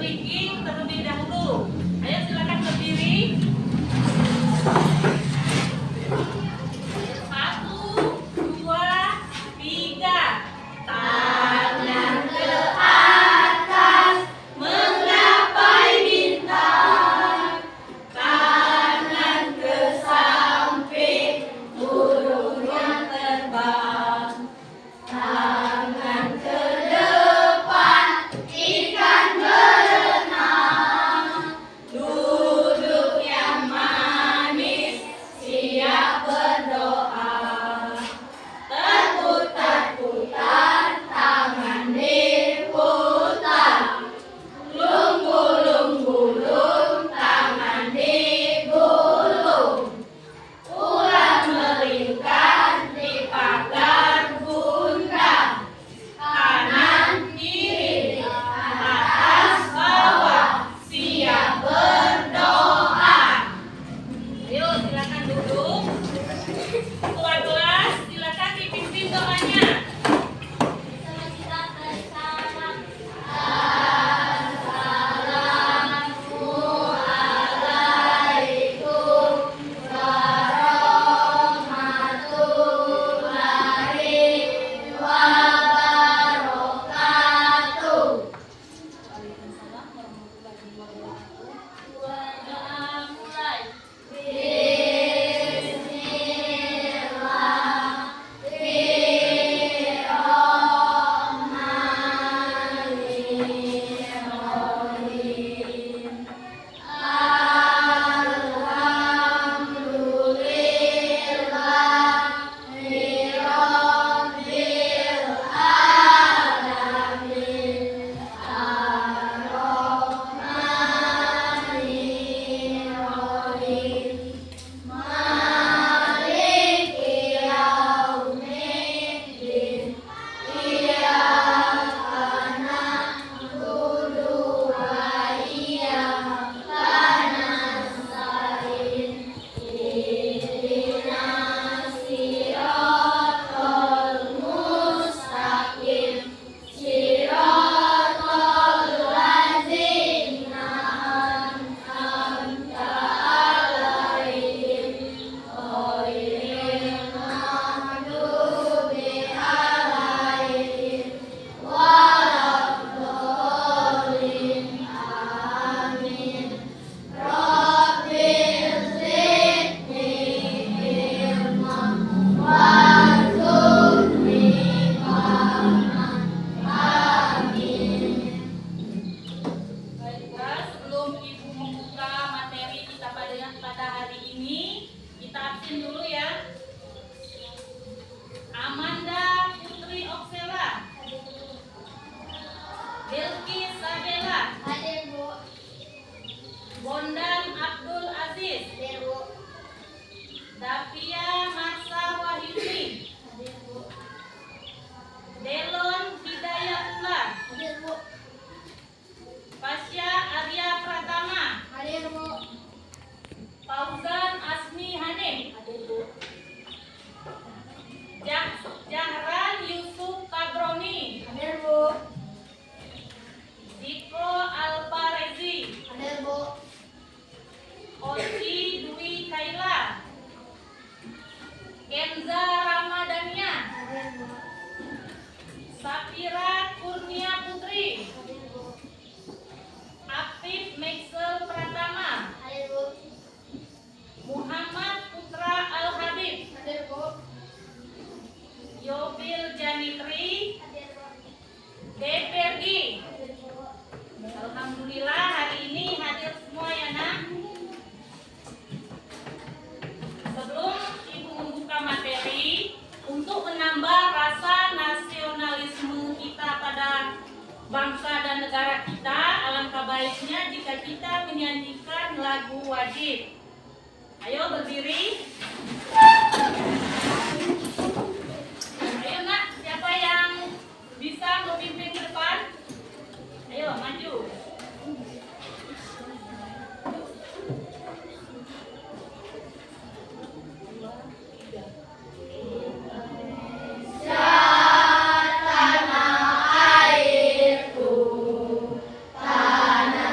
speaking terlebih dahulu. Ayo silakan berdiri. 1, 2, 3. Tangan ke atas menggapai bintang, tangan ke samping burung yang terbang, tangan ke depan ikan berenang, duduk yang manis siap berdoa, terputar-putar tangan diputar, gulung-gulung tangan digulung, ular melingkar di pagar bunda, kanan kiri atas bawah siap berdoa. Ayo silakan duduk. Ketua kelas silakan dipimpin doanya. Baiklah, sebelum Ibu membuka materi kita pada hari ini, kita absen dulu ya. Amanda Putri Oksela, Bilkis Sabela, Bondan Abdul Aziz, Davia Marsa Wahyuni, Delon Hidayatullah, Pasya Arya Pratama, Fauzan Asmi Hanim, Jahran Yusuf Tabroni, Diko Alparezi, Oci Dwi Kaila, Kenza Ramadania, Safira Kurnia Putri, Afif Meixel Pratama, Muhammad Putra Al-Habib, Yobil Janitri, Depergi. Alhamdulillah hari ini hadir semua ya nak. Sebelum Ibu membuka materi, untuk menambah rasa nasionalisme kita pada bangsa dan negara kita, alangkah baiknya jika kita menyanyikan lagu wajib. Ayo berdiri. Ayo nak, siapa yang bisa memimpin ke depan? Ayo maju. Tanah airku, tanah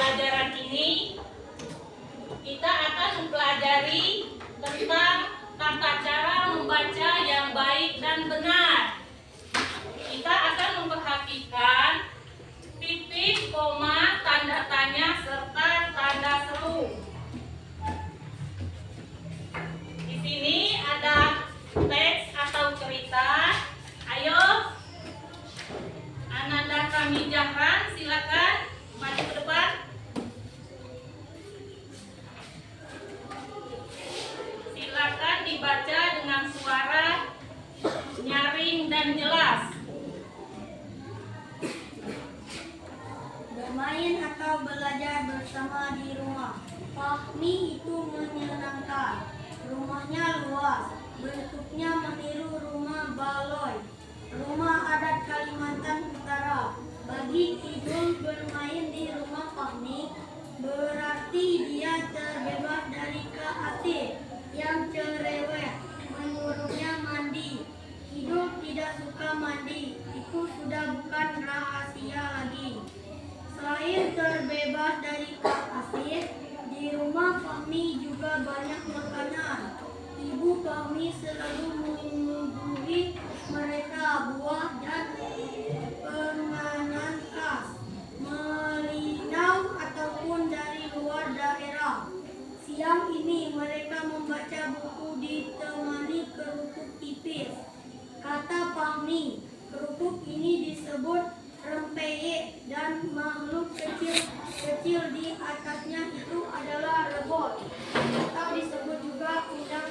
pembelajaran ini kita akan mempelajari tentang tata cara membaca yang baik dan benar. Kita akan memperhatikan titik, koma, tanda tanya, serta tanda seru. Di sini ada teks atau cerita. Ayo, Ananda Kami Jahran, silakan maju ke depan. Silakan dibaca dengan suara nyaring dan jelas. Bermain atau belajar bersama di rumah. Fahmi itu menyenangkan. Rumahnya luas, bentuknya meniru rumah baloi, rumah adat Kalimantan Utara. Bagi Kidul, bermain di rumah Fahmi berarti dia terbebas dari Kak Atik yang cerewet menyuruhnya mandi. Kidul tidak suka mandi, itu sudah bukan rahasia lagi. Selain terbebas dari Kak Atik, di rumah Fahmi juga banyak makanan. Ibu Fahmi selalu mengubuhi mereka buah dan penganan khas, melinau ataupun dari luar daerah. Siang ini mereka membaca buku ditemani kerupuk tipis. Kata Fahmi, kerupuk ini disebut rempeyek dan makhluk kecil di atasnya itu adalah rebot atau disebut juga udang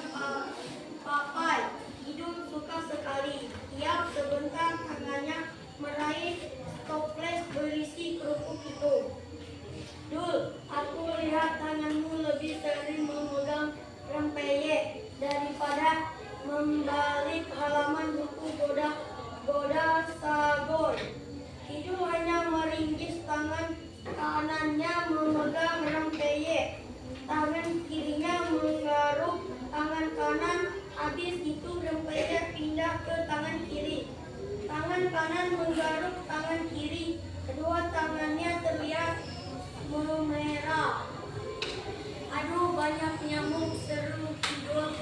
papai. Kidul suka sekali. Tiap sebentar tangannya meraih toples berisi kerupuk itu. Dul, aku lihat tanganmu lebih sering memegang rempeyek daripada membalik halaman buku goda sagoy. Kidul hanya meringkis tangan kanannya memegang rempeyek, tangan kirinya menggaruk tangan kanan. Habis itu rempeyek pindah ke tangan kiri. Tangan kanan menggaruk tangan kiri. Kedua tangannya terlihat memerah. Aduh, banyak nyamuk, seru Kidul.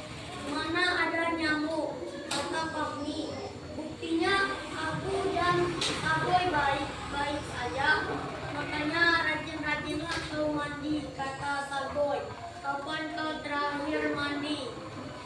Mana ada nyamuk, kata Fahmi. Buktinya aku dan Aboy baik-baik saja. Makanya rajin-rajinlah kau mandi, kata Sagoy. Kapan kau terakhir mandi?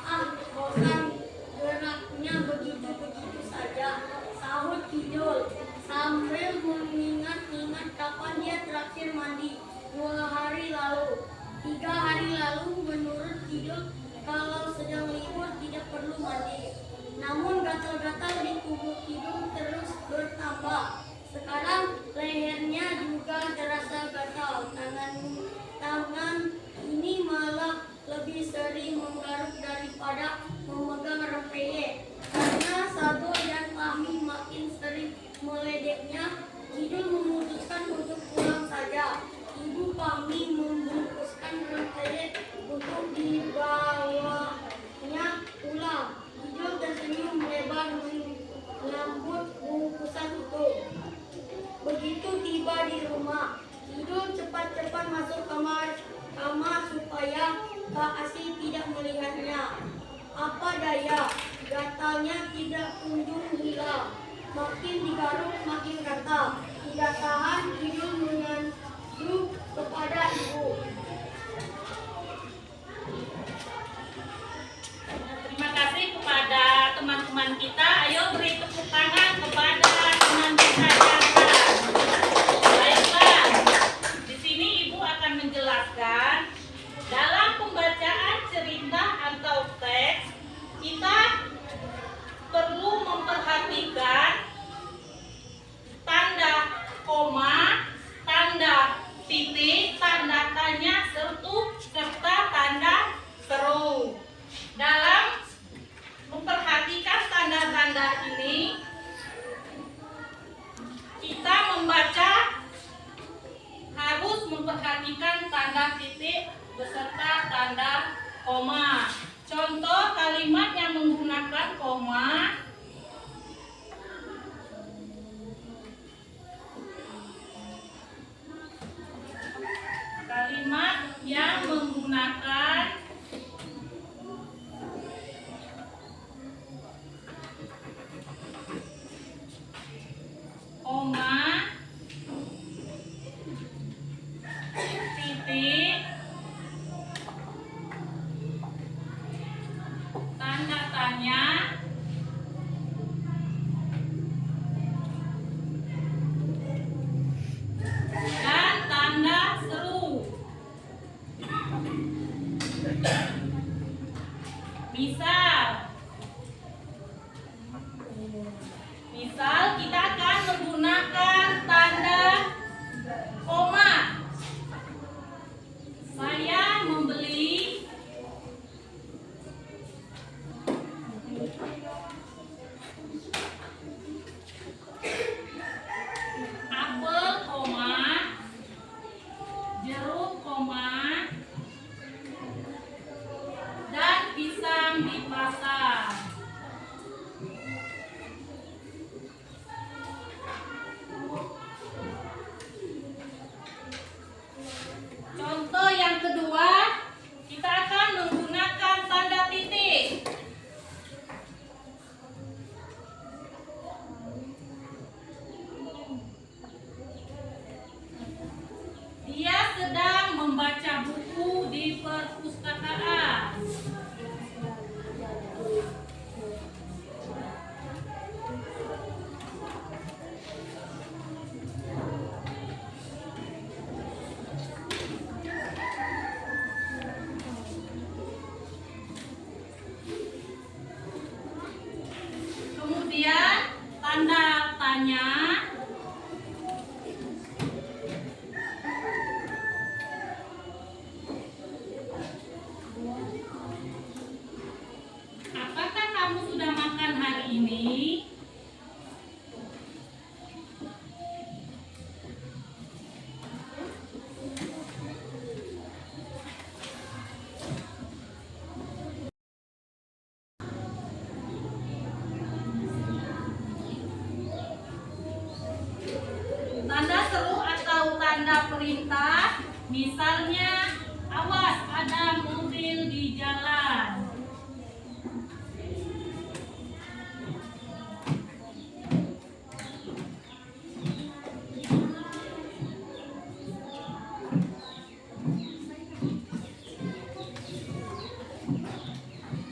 Ah, bosan geraknya begitu-begitu saja, sahut Kidul sambil mengingat-ingat kapan dia terakhir mandi. 2 hari lalu, 3 hari lalu. Menurut Kidul, kalau sedang libur tidak perlu mandi. Namun gatal-gatal di tubuh Kidul terus bertambah. Sekarang lehernya juga terasa gatal. Tangan ini malah lebih sering menggaruk daripada memegang rempeyek. Karena Sagoy dan Fahmi makin sering meledeknya, Kidul memutuskan untuk pulang saja. Ibu Fahmi membungkuskan rempeyek untuk dibawanya pulang. Kidul tersenyum lebar menyambut bungkusan itu. Begitu tiba di rumah, Kidul cepat-cepat masuk kamar supaya Kak Asih tidak melihatnya. Apa daya, gatalnya tidak kunjung hilang. Makin digaruk makin gatal. Tidak tahan, Kidul mengadu kepada ibu. Terima kasih kepada teman-teman kita. Ayo beri tepuk tangan kepada teman kita Jahran. Baiklah, di sini Ibu akan menjelaskan dalam pembacaan cerita atau teks kita perlu memperhatikan tanda koma, tanda titik, tanda tanya, serta tanda seru. Dalam memperhatikan tanda-tanda ini, kita membaca harus memperhatikan tanda titik beserta tanda koma. Contoh kalimat yang menggunakan koma: menggunakan koma, titik, tanda tanya, dan tanda seru. Misal kita akan menggunakan tanda koma. Saya membeli apel, koma, jeruk, koma, dan pisang di pasar. Contoh yang kedua, kita akan menggunakan tanda titik. Dia sedang membaca buku di perpustakaan. Kemudian tanda tanya, apakah kamu sudah makan hari ini? Tanda seru atau tanda perintah, misalnya awas ada mobil di jalan.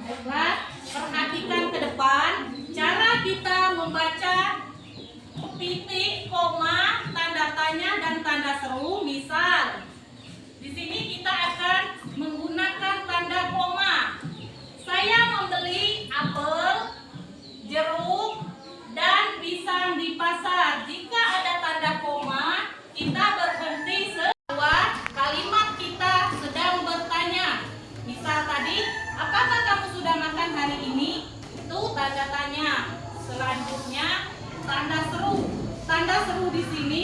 Baiklah, perhatikan ke depan cara kita membaca titik, koma, tanda tanya, dan tanda seru. Misal, di sini kita akan menggunakan tanda koma. Saya membeli apel, jeruk, dan pisang di pasar. Jika ada tanda koma, kita berhenti setelah kalimat kita sedang bertanya. Misal tadi, apakah kamu sudah makan hari ini? Itu tanda tanya. Selanjutnya, tanda seru. Tanda seru di sini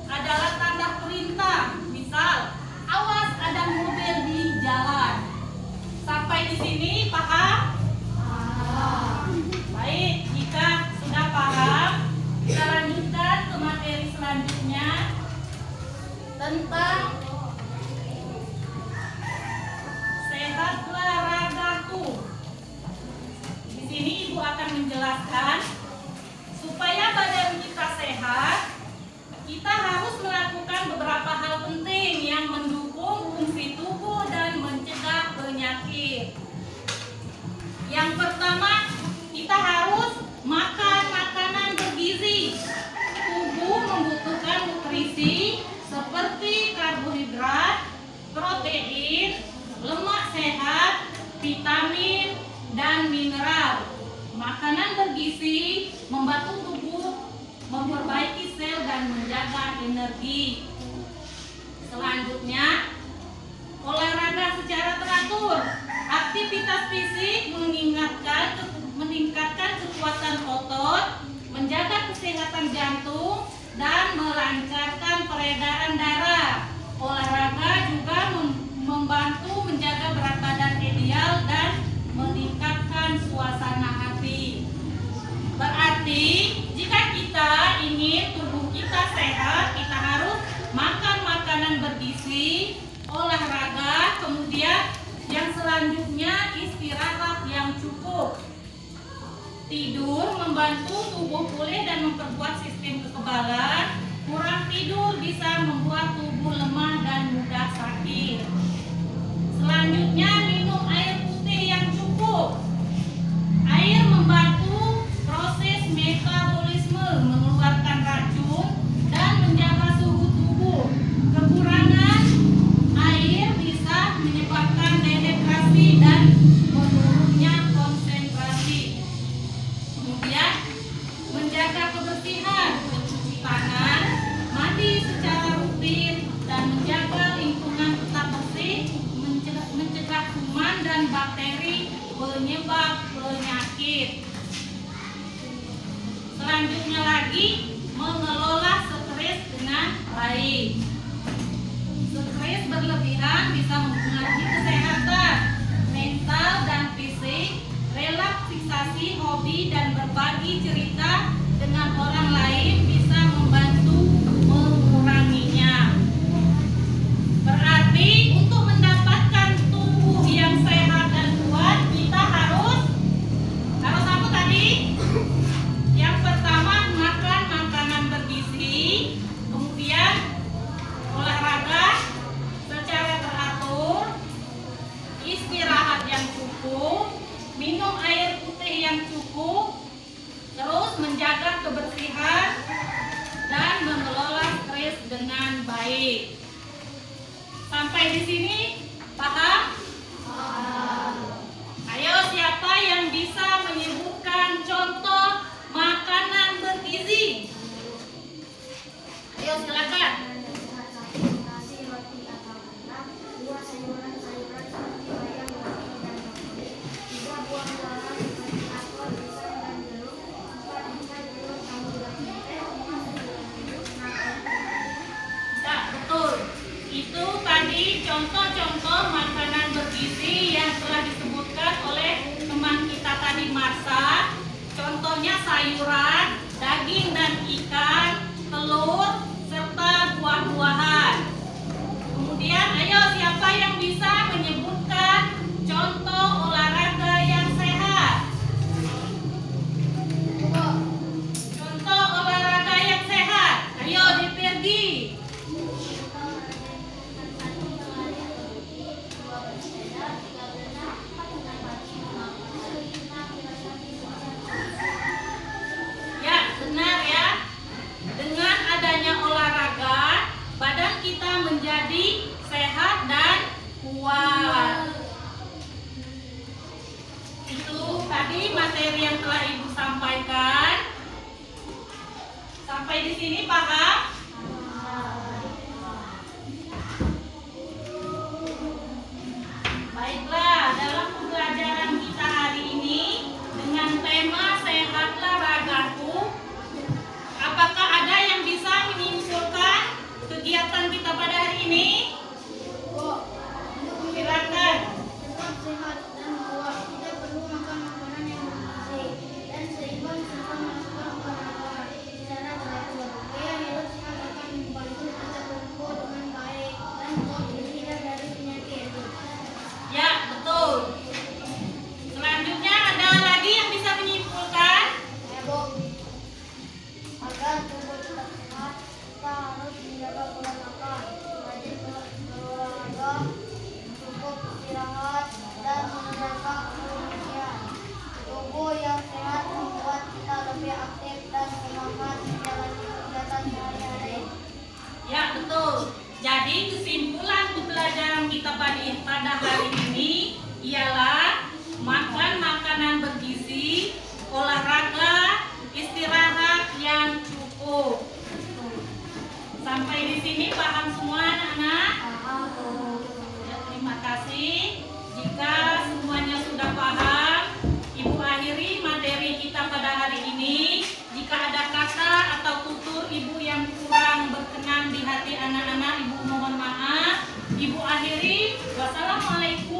adalah tanda perintah. Misal, awas ada mobil di jalan. Sampai di sini paham? Baik, jika sudah paham, kita lanjutkan ke materi selanjutnya tentang sehatlah ragaku. Di sini Ibu akan menjelaskan supaya badan kita sehat, kita harus melakukan beberapa hal penting yang mendukung fungsi tubuh dan mencegah penyakit. Yang pertama, kita harus makan makanan bergizi. Tubuh membutuhkan nutrisi seperti karbohidrat, protein, lemak sehat, vitamin, dan mineral. Makanan bergizi membantu tubuh memperbaiki sel dan menjaga energi. Selanjutnya, olahraga secara teratur. Aktivitas fisik meningkatkan kekuatan otot, menjaga kesehatan jantung, dan melancarkan peredaran darah. Olahraga juga membantu menjaga berat badan ideal dan meningkatkan suasana hati. Berarti jika kita ingin tubuh kita sehat, kita harus makan makanan bergizi, olahraga, kemudian Tidur membantu tubuh pulih dan memperkuat sistem kekebalan. Kurang tidur bisa membuat tubuh lemah dan mudah sakit. Selanjutnya, minum air putih yang cukup. Air membantu proses metabolisme, mengeluarkan racun dan menjaga suhu tubuh. Kekurangan air bisa menyebabkan dehidrasi dan menurunnya konsentrasi. Kemudian, menjaga kebersihan, mencuci tangan, mandi secara rutin, dan menjaga lingkungan tetap bersih, mencegah kuman dan bakteri penyebab penyakit. Selanjutnya lagi, mengelola stres dengan baik. Stres berlebihan bisa mempengaruhi kesehatan mental dan fisik. Relaksasi, hobi, dan berbagi cerita dengan orang lain bisa membantu menguranginya. Berarti untuk mendapatkan tubuh yang sehat dan kuat, kita harus apa tadi? Yang pertama, makan makanan bergizi, kemudian olahraga secara teratur, istirahat yang cukup, minum air putih yang cukup, terus menjaga kebersihan dan mengelola stres dengan baik. Sampai di sini paham? Ayo, siapa yang bisa menyebutkan contoh makanan bergizi? Ayo silakan. Nasi, roti atau kentang, 2 sayuran-sayuran seperti bayam, roti, dan brokoli, 3 buah buahan seperti apel, pisang, dan jeruk, 4 ikan telur tambah tempe, 5 sayuran hidup, 6 air putih. Ya, betul. Itu tadi contoh-contoh makanan bergizi yang telah disebutkan oleh teman kita tadi, Marsha. Contohnya sayuran, daging dan ikan, telur, serta buah-buahan. Kemudian ayo, siapa yang bisa menyebutkan contoh olahraga yang sehat? Contoh olahraga yang sehat. Ayo, Dipergi. Ya, benar ya. Dengan adanya olahraga, badan kita menjadi sehat dan kuat. Itu tadi materi yang telah Ibu sampaikan. Sampai di sini paham? Baiklah, dalam pembelajaran kita hari ini dengan tema Sehatlah Ragaku, apakah ada yang bisa menyimpulkan kegiatan kita pada hari ini? Silakan. Tetap sehat dan kuat, kita perlu makan makanan yang bergizi dan seimbang serta melakukan olahraga secara teratur. Gaya hidup sehat akan membantu kita tumbuh dengan baik dan terhindar dari penyakit. Ya, betul. Selanjutnya ada lagi yang bisa menyimpulkan? Bu, agar tubuh tetap sehat, kita harus menjaga pola makan, rajin berolahraga, cukup istirahat, dan menjaga kebersihan. Tubuh yang sehat membuat kita lebih aktif dan semangat menjalani kegiatan sehari-hari. Ya, betul. Jadi kesimpulan pembelajaran kita pada hari ini ialah makan makanan bergizi, olahraga, istirahat yang cukup. Sampai di sini paham semua anak-anak? Ya, terima kasih. Jika semuanya sudah paham, Ibu akhiri materi kita pada hari ini. Jika ada kata atau tutur Ibu yang kurang berkenan di hati anak-anak, Ibu mohon maaf. Ibu akhiri. Wassalamualaikum